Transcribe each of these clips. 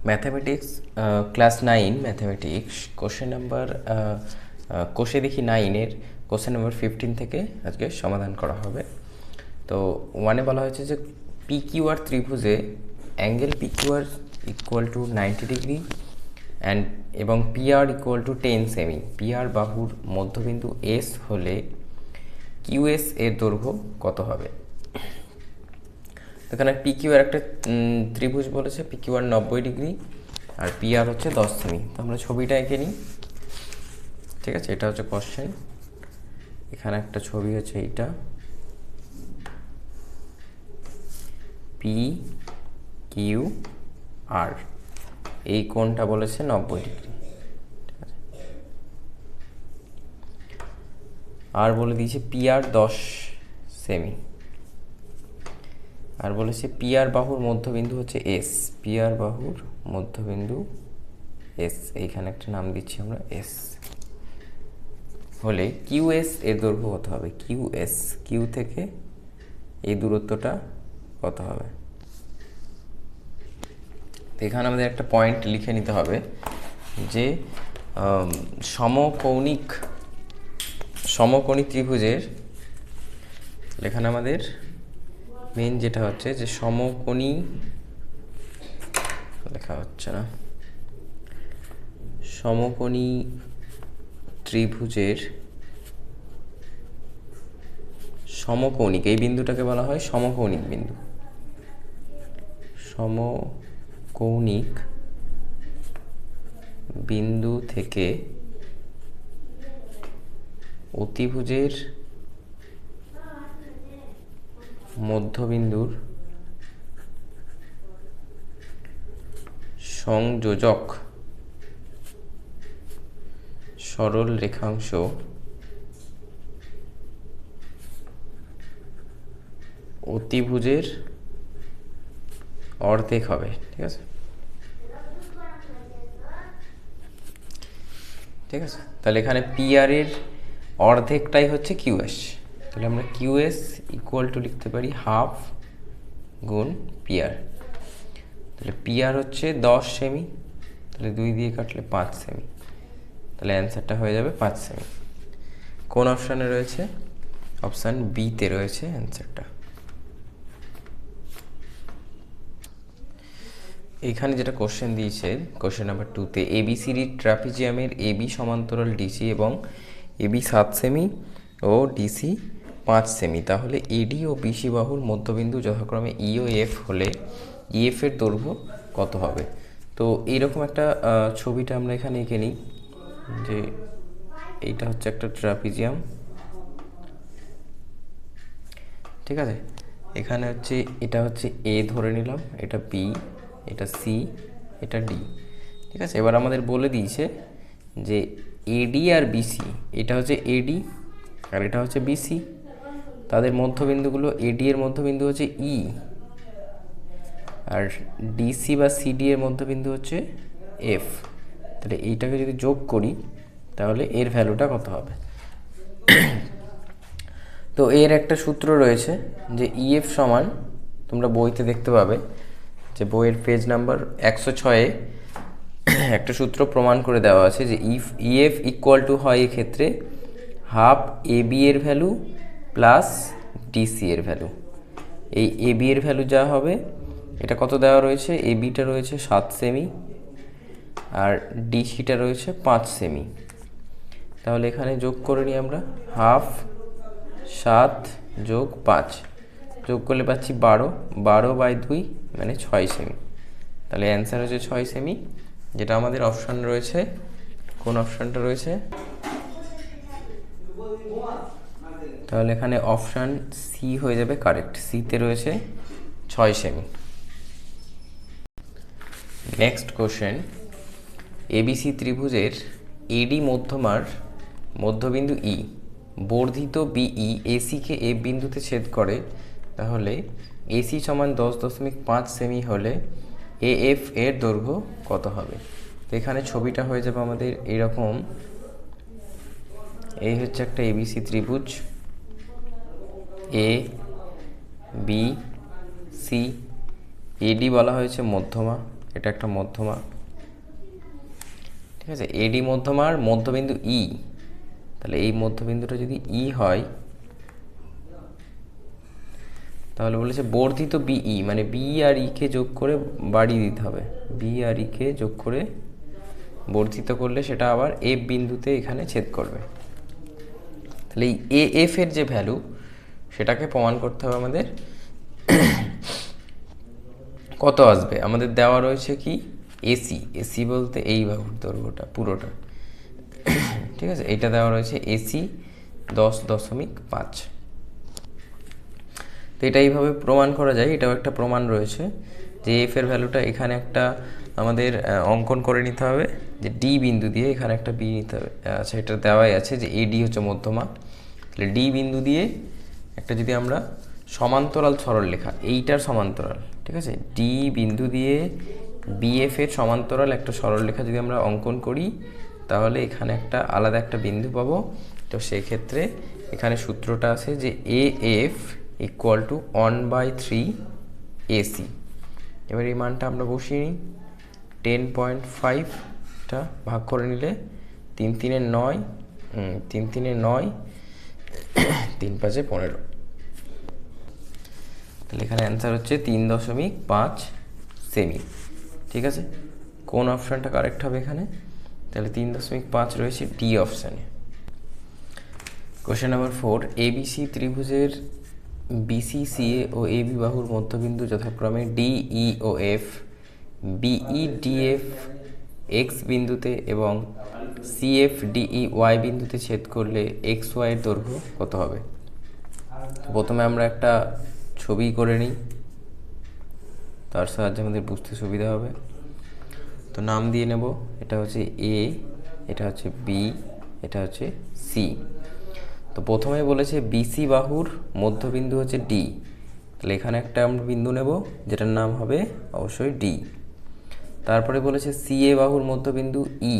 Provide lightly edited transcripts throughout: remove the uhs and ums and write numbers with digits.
Mathematics class 9 mathematics question number কোষে দেখি 9-এর question number 15 থেকে আজকে সমাধান করা হবে। তো ওয়ানে বলা হয়েছে যে পিকিউআর ত্রিভুজে angle PQR equal to 90 degree এবং পিআর ইকুয়াল টু 10 সেমি। পিআর বাহুর মধ্যবিন্দু এস হলে কিউএস এর দৈর্ঘ্য কত হবে? এখানে পিকিউআর একটা ত্রিভুজ বলেছে, পিকিউআর 90 ডিগ্রি আর পিআর হচ্ছে 10 সেমি। তো আমরা ছবিটা এঁকে নিই। ঠিক আছে, এটা হচ্ছে কোশ্চেন। এখানে একটা ছবি হচ্ছে এইটা, পি কিউ আর, এই কোণটা বলেছে 90 ডিগ্রি। ঠিক আছে, আর বলে দিয়েছে পিআর 10 সেমি, আর বলেছে পিআর বাহুর মধ্যবিন্দু হচ্ছে এস। পিআর বাহুর মধ্যবিন্দু এস, এইখানে একটা নাম দিচ্ছি আমরা এস, হলে কিউএস এর দৈর্ঘ্য কত হবে? কিউএস, কিউ থেকে এই দূরত্বটা কত হবে? তো এখানে আমাদের একটা পয়েন্ট লিখে নিতে হবে যে সমকোণী ত্রিভুজের, এখানে আমাদের মেন যেটা হচ্ছে যে সমকোণী, লেখা হচ্ছে না, সমকোণী ত্রিভুজের সমকৌণিক, এই বিন্দুটাকে বলা হয় সমকৌণিক বিন্দু। সমকৌণিক বিন্দু থেকে অতিভুজের মধ্যবিন্দুর সংযোজক সরল রেখাংশ অতিভুজের অর্ধেক হবে। ঠিক আছে, ঠিক আছে। তাহলে এখানে পিআর এর অর্ধেকটাই হচ্ছে কিউএস, তাহলে আমরা কিউএস ইকুয়াল টু লিখতে পারি হাফ গুণ পিআর। তাহলে পিআর হচ্ছে 10 সেমি, তাহলে 2 দিয়ে কাটলে 5 সেমি, তাহলে অ্যান্সারটা হয়ে যাবে 5 সেমি। কোন অপশানে রয়েছে? অপশান বিতে রয়েছে অ্যান্সারটা। এখানে যেটা কোশ্চেন দিয়েছে কোশ্চেন নাম্বার 2-তে, এবিসিডি ট্রাপিজিয়ামের এবি সমান্তরাল ডিসি এবং এবি 7 সেমি ও ডিসি 5 সেমি, তাহলে এডি ও বিসি বাহুর মধ্যবিন্দু যথাক্রমে ই ও এফ হলে ইএফ এর দৈর্ঘ্য কত হবে? তো এইরকম একটা ছবিটা আমরা এখানে এঁকে নিই যে এইটা হচ্ছে একটা ট্রাপিজিয়াম। ঠিক আছে, এখানে হচ্ছে এটা হচ্ছে এ ধরে নিলাম, এটা বি, এটা সি, এটা ডি। ঠিক আছে, এবার আমাদের বলে দিয়েছে যে এডি আর বিসি, এটা হচ্ছে এডি আর এটা হচ্ছে বিসি, তাদের মধ্যবিন্দুগুলো, এডি এর মধ্যবিন্দু হচ্ছে ই আর ডিসি বা সিডি এর মধ্যবিন্দু হচ্ছে এফ। তাহলে এইটাকে যদি যোগ করি তাহলে এর ভ্যালুটা কত হবে? তো এর একটা সূত্র রয়েছে যে ইএফ সমান, তোমরা বইতে দেখতে পাবে যে বইয়ের পেজ নাম্বার 106-এ একটা সূত্র প্রমাণ করে দেওয়া আছে যে ইএফ ইকুয়াল টু হয় এক্ষেত্রে হাফ এবি এর ভ্যালু প্লাস ডিসি এর ভ্যালু। এই এবি এর ভ্যালু যা হবে, এটা কত দেওয়া রয়েছে? এবিটা রয়েছে 7 সেমি আর ডিসিটা রয়েছে 5 সেমি। তাহলে এখানে যোগ করে নিই আমরা, হাফ 7 যোগ 5 যোগ করলে পাচ্ছি 12, 12/2 মানে 6 সেমি। তাহলে অ্যান্সার হচ্ছে 6 সেমি, যেটা আমাদের অপশান রয়েছে। কোন অপশানটা রয়েছে? তাহলে এখানে অপশান সি হয়ে যাবে কারেক্ট, সিতে রয়েছে 6 সেমি। নেক্সট কোশ্চেন, এবিসি ত্রিভুজের এডি মধ্যমার মধ্যবিন্দু ই বর্ধিত বিই এসিকে এফ বিন্দুতে ছেদ করে, তাহলে এসি সমান 10.5 সেমি হলে এএফ এর দৈর্ঘ্য কত হবে? তো এখানে ছবিটা হয়ে যাবে আমাদের এরকম, এই হচ্ছে একটা এবিসি ত্রিভুজ, এ বি সি, এডি বলা হয়েছে মধ্যমা, এটা একটা মধ্যমা, ঠিক আছে। এডি মধ্যমার মধ্যবিন্দু ই, তাহলে এই মধ্যবিন্দুটা যদি ই হয় তাহলে বলেছে বর্ধিত বিই, মানে বি আর ই কে যোগ করে বাড়িয়ে দিতে হবে। বি আর ই কে যোগ করে বর্ধিত করলে সেটা আবার এফ বিন্দুতে এখানে ছেদ করবে। তাহলে এই এ এফ এর যে ভ্যালু সেটাকে প্রমাণ করতে হবে আমাদের। কত আসবে আমাদের দেওয়া রয়েছে কি এসি, এসি বলতে এই বাহুর দৈর্ঘ্যটা পুরোটা, ঠিক আছে। এটা দেওয়া রয়েছে এসি 10.5। তো এটা এইভাবে প্রমাণ করা যায়, এটাও একটা প্রমাণ রয়েছে যে এফ এর ভ্যালুটা এখানে একটা আমাদের অঙ্কন করে নিতে হবে, যে ডি বিন্দু দিয়ে এখানে একটা বি নিতে হবে। আচ্ছা, এটা দেওয়াই আছে যে এডি হচ্ছে মধ্যমা, তাহলে ডি বিন্দু দিয়ে একটা যদি আমরা সমান্তরাল সরলরেখা, এইটার সমান্তরাল, ঠিক আছে, ডি বিন্দু দিয়ে বিএফ এর সমান্তরাল একটা সরলরেখা যদি আমরা অঙ্কন করি তাহলে এখানে একটা আলাদা একটা বিন্দু পাবো। তো সেই ক্ষেত্রে এখানে সূত্রটা আছে যে A F equal two 1/3 AC. এবার এই মানটা আমরা বসিয়ে নিই, 10.5টা ভাগ করে নিলে 3 3 9, 3 3 9, 3 5 15, তাহলে এখানে অ্যান্সার হচ্ছে 3.5 সেমি, ঠিক আছে। কোন অপশানটা কারেক্ট হবে এখানে? তাহলে 3.5 রয়েছে ডি অপশানে। কোশ্চেন নাম্বার 4, এবিসি ত্রিভুজের বিসি সিএ ও এবি বাহুর মধ্যবিন্দু যথাক্রমে ডিই ও এফ, বিই ডিএফ এক্স বিন্দুতে এবং সিএফ ডিই ওয়াই বিন্দুতে ছেদ করলে এক্স ওয়াই এর দৈর্ঘ্য কত হবে? প্রথমে আমরা একটা ছবি করে নিই, তার সাহায্যে আমাদের বুঝতে সুবিধা হবে। তো নাম দিয়ে নেব, এটা হচ্ছে এ, এটা হচ্ছে বি, এটা হচ্ছে সি। তো প্রথমে বলেছে বিসি বাহুর মধ্যবিন্দু হচ্ছে ডি, তাহলে এখানে একটা আমরা বিন্দু নেব যেটার নাম হবে অবশ্যই ডি। তারপরে বলেছে সিএ বাহুর মধ্যবিন্দু ই,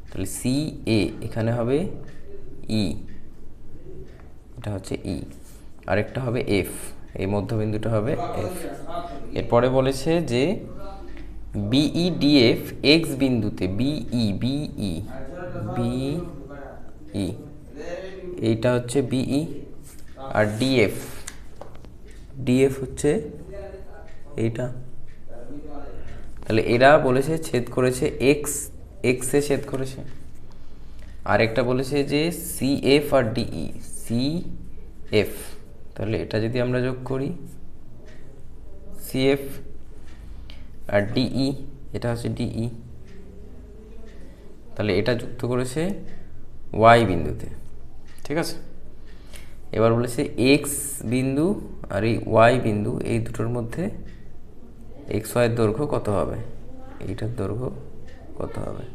তাহলে সি এ এখানে হবে ই, এটা হচ্ছে ই। আরেকটা হবে এফ, এই মধ্যবিন্দুটা হবে এফ। এরপরে বলেছে যে বিই ডিএফ এক্স বিন্দুতে, বিই বিই বিই এইটা হচ্ছে বিই, আর ডিএফ ডিএফ হচ্ছে এইটা। তাহলে এরা বলেছে ছেদ করেছে এক্স, এক্সে ছেদ করেছে। আর একটা বলেছে যে সিএফ আর ডিই, সিএফ, তাহলে এটা যদি আমরা যোগ করি সিএফ আর ডিই, এটা হচ্ছে ডিই, তাহলে এটা যুক্ত করেছে ওয়াই বিন্দুতে, ঠিক আছে। এবার বলেছে এক্স বিন্দু আর এই ওয়াই বিন্দু, এই দুটোর মধ্যে এক্স ওয়াইয়ের দৈর্ঘ্য কত হবে, এইটার দৈর্ঘ্য কত হবে।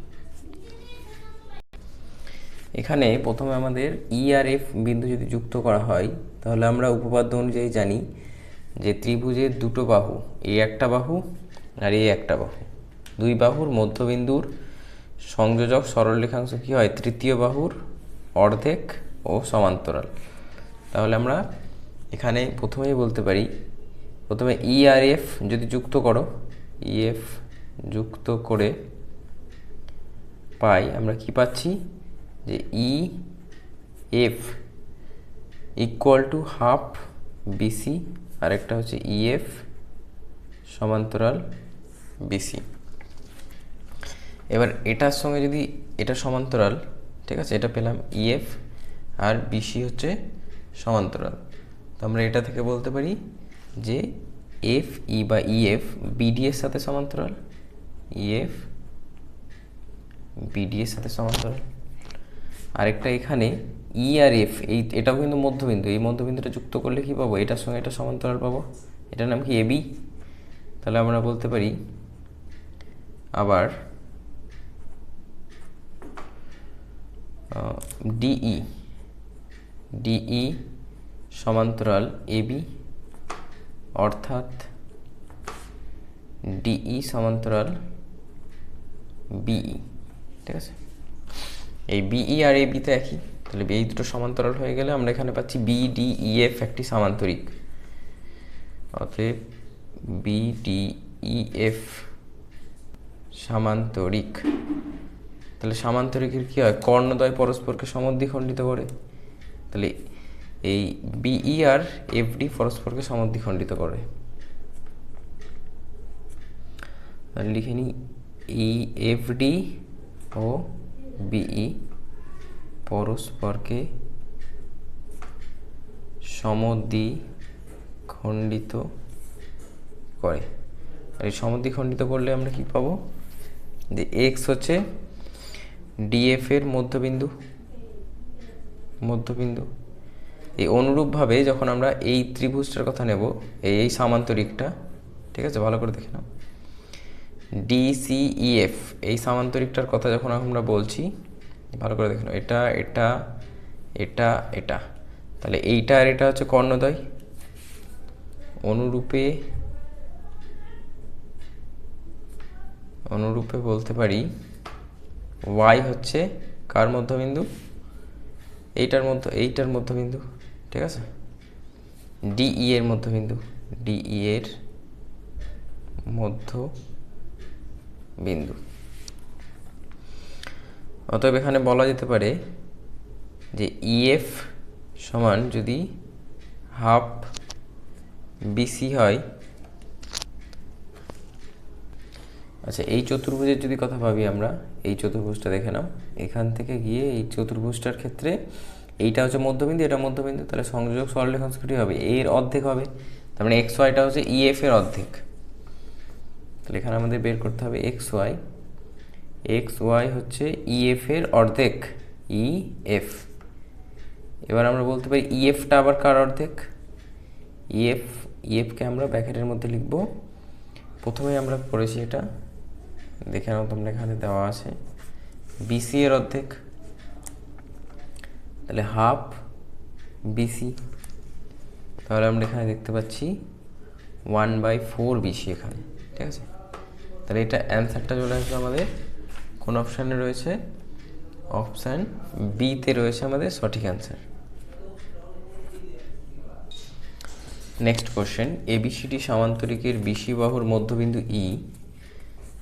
এখানে প্রথমে আমাদের ই আর এফ বিন্দু যদি যুক্ত করা হয় তাহলে আমরা উপপাদ্য অনুযায়ী জানি যে ত্রিভুজের দুটো বাহু, এই একটা বাহু আর এই একটা বাহু, দুই বাহুর মধ্যবিন্দুর সংযোজক সরলরেখাংশ কী হয়? তৃতীয় বাহুর অর্ধেক ও সমান্তরাল। তাহলে আমরা এখানে প্রথমেই বলতে পারি, প্রথমে ই আর এফ যদি যুক্ত করো, ইএফ যুক্ত করে পাই আমরা কি পাচ্ছি, যে E F equal to half BC, আর একটা হচ্ছে ইএফ সমান্তরাল বিসি। এবার এটার সঙ্গে যদি এটা সমান্তরাল, ঠিক আছে, এটা পেলাম ইএফ আর বিসি হচ্ছে সমান্তরাল। তো আমরা এটা থেকে বলতে পারি যে এফ ই বা ইএফ বিডি এর সাথে সমান্তরাল, ইএফ বিডি এর সাথে সমান্তরাল। আরেকটা এখানে ই আর এফ, এটাও কিন্তু মধ্যবিন্দু, এই মধ্যবিন্দুটা যুক্ত করলে কি পাবো, এটার সঙ্গে এটা সমান্তরাল পাবো, এটার নাম কি এবি। তাহলে আমরা বলতে পারি আবার ডিই, ডিই সমান্তরাল এবি, অর্থাৎ ডিই সমান্তরাল বিই, ঠিক আছে। এই বিই আর এবি তো একই, তাহলে এই দুটো সমান্তরাল হয়ে গেলে আমরা এখানে পাচ্ছি বিডিইএফ একটি সামান্তরিক। অতএব বিডিইএফ সামান্তরিক। তাহলে সামান্তরিকের কী হয়, কর্ণদ্বয় পরস্পরকে সমদ্বিখণ্ডিত করে। তাহলে এই বিই আর এফডি পরস্পরকে সমদ্বিখণ্ডিত করে। তাহলে লিখে নিই ই এফডি ও বিই পরস্পরকে সমদ্বিখণ্ডিত করে। আর এই সমদ্বিখণ্ডিত করলে আমরা কি পাবো, যে এক্স হচ্ছে ডিএফ এর মধ্যবিন্দু। এই অনুরূপভাবে যখন আমরা এই ত্রিভুজটার কথা নেব, এই সামান্তরিকটা, ঠিক আছে, ভালো করে দেখে নাও, ডিসিইএফ এই সামান্তরিকটার কথা যখন আমরা বলছি, ভালো করে দেখে নাও, এটা এটা এটা এটা, তাহলে এইটা আর এটা হচ্ছে কর্ণদ্বয়। অনুরূপে বলতে পারি ওয়াই হচ্ছে কার মধ্যবিন্দু, এইটার মধ্যবিন্দু, ঠিক আছে, ডিই এর মধ্যবিন্দু, অতএব এখানে বলা যেতে পারে যে ইএফ সমান যদি হাফ বিসি হয়, আচ্ছা এই চতুর্ভুজের যদি কথা ভাবি আমরা, এই চতুর্ভুজটা দেখে নাও, এখান থেকে গিয়ে এই চতুর্ভুজটার ক্ষেত্রে এইটা হচ্ছে মধ্যবিন্দু, এটা মধ্যবিন্দু, তাহলে সংযোগ সরলরেখাংশটি হবে এর অর্ধেক হবে, তার মানে এক্স ওয়াইটা হচ্ছে ইএফ এর অর্ধেক। তাহলে এখানে আমাদের বের করতে হবে এক্স ওয়াই হচ্ছে ইএফ এর অর্ধেক, ইএফ। এবার আমরা বলতে পারি ইএফটা আবার কার অর্ধেক, ইএফকে আমরা ব্র্যাকেটের মধ্যে লিখব। প্রথমে আমরা পড়েছি এটা, দেখে নাও তোমরা, এখানে দেওয়া আছে বিসি এর অর্ধেক, তাহলে হাফ বিসি। তাহলে আমরা এখানে দেখতে পাচ্ছি 1/4 বিসি এখানে, ঠিক আছে। তাহলে এটা অ্যান্সারটা চলে আসবে আমাদের কোন অপশানে রয়েছে, অপশান বিতে রয়েছে আমাদের সঠিক অ্যান্সার। নেক্সট কোশ্চেন, এবিসিডি সামান্তরিকের বিসি বাহুর মধ্যবিন্দু ই।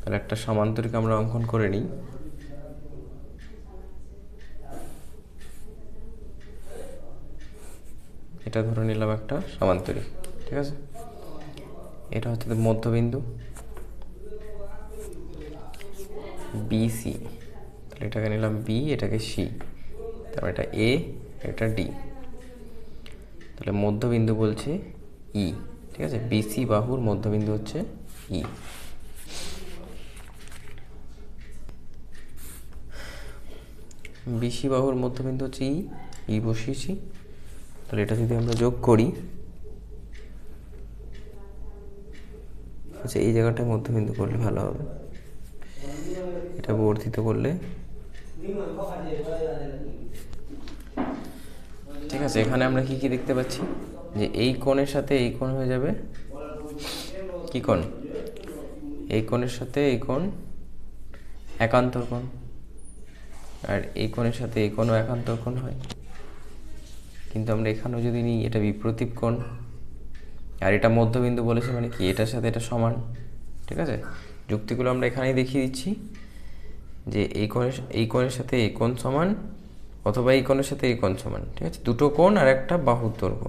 তাহলে একটা সামান্তরিক আমরা অঙ্কন করে নিই। এটা ধরে নিলাম একটা সামান্তরিক, ঠিক আছে, এটা হচ্ছে মধ্যবিন্দু বিসি। তাহলে এটাকে নিলাম বি, এটাকে সি, তারপর এটা এ, এটা ডি। তাহলে মধ্যবিন্দু বলছে ই, ঠিক আছে, বিসি বাহুর মধ্যবিন্দু হচ্ছে ই। বিসি বাহুর মধ্যবিন্দু হচ্ছে ই বসিয়েছি। তাহলে এটা যদি আমরা যোগ করি, আচ্ছা এই জায়গাটায় মধ্যবিন্দু করলে ভালো হবে, এটা বর্ধিত করলে, ঠিক আছে। এখানে আমরা কি কি দেখতে পাচ্ছি, যে এই কোণের সাথে এই কোণ হয়ে যাবে কি কোণ, এই কোণের সাথে এই কোণ একান্তর কোণ, আর এই কোণের সাথে এই কোণও একান্তর কোণ হয়। কিন্তু আমরা এখানেও যদি নিই, এটা বিপ্রতীপ কোণ, আর এটা মধ্যবিন্দু বলেছে, মানে কি এটার সাথে এটা সমান, ঠিক আছে। যুক্তিগুলো আমরা এখানেই দেখিয়ে দিচ্ছি, যে এই কোণের সাথে এই কোণ সমান, অথবা এই কোণের সাথে এই কোণ সমান, ঠিক আছে, দুটো কোণ আর একটা বাহুর দৈর্ঘ্য।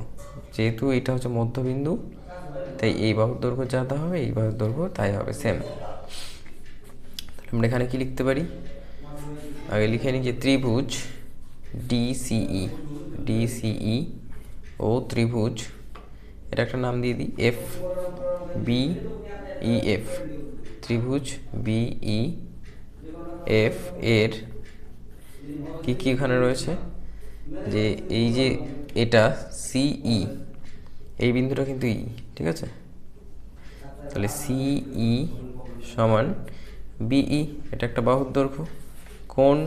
যেহেতু এটা হচ্ছে মধ্যবিন্দু, তাই এই বাহুর দৈর্ঘ্য যা হবে এই বাহুর দৈর্ঘ্য তাই হবে সেম। তাহলে আমরা এখানে কি লিখতে পারি, আগে লিখে নিই যে ত্রিভুজ ডিসিই ও ত্রিভুজ, এটা একটা নাম দিয়ে দিই এফ বি ই এফ, ত্রিভুজ বিই এফ এর কি কি এখানে রয়েছে, যে এই যে এটা সিই, এই বিন্দুটা কিন্তু ই, ঠিক আছে। তাহলে সিই সমান বিই, এটা একটা বাহুর দৈর্ঘ্য। কোণ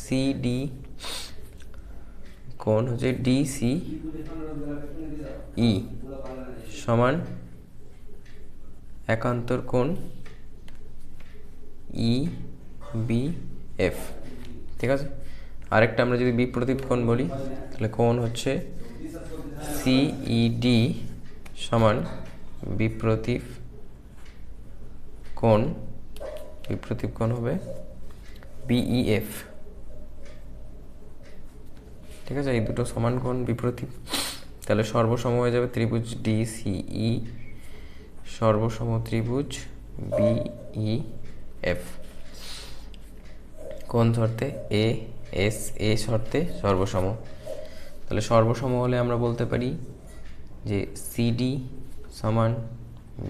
সিডি, কোণ হচ্ছে ডিসিই সমান একান্তর কোণ ই বি এফ, ঠিক আছে। আরেকটা আমরা যদি বিপ্রতীপ কোণ বলি, তাহলে কোণ হচ্ছে সিইডি সমান বিপ্রতীপ কোণ বিপ্রতীপ কোণ হবে বিইএফ। ঠিক আছে, এই দুটো সমান কোণ বিপ্রতীপ, তাহলে সর্বসম হয়ে যাবে ত্রিভুজ ডিসিই সর্বসম ত্রিভুজ বিইএফ। কোন শর্তে? এ শর্তে সর্বসম। তাহলে সর্বসম হলে আমরা বলতে পারি যে সিডি সমান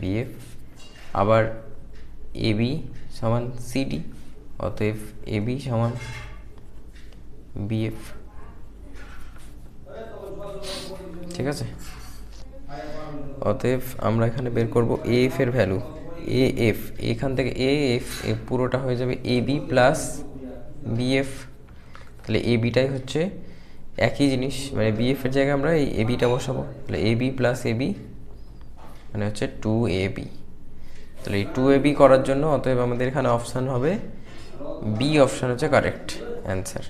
বিএফ, আবার এবি সমান সিডি, অতএব এবি সমান বিএফ। ঠিক আছে, অতএব আমরা এখানে বের করব এএফ এর ভ্যালু। এএফ এখান থেকে এএফ পুরোটা হয়ে যাবে এবি প্লাস বিএফ। তাহলে এবিটাই হচ্ছে একই জিনিস, মানে বিএফ এর জায়গায় আমরা এই এবিটা বসাবো। তাহলে এবি প্লাস এবি মানে হচ্ছে 2ab। তাহলে এই 2ab করার জন্য অতএব আমাদের এখানে অপশান হবে বি অপশান হচ্ছে কারেক্ট অ্যান্সার।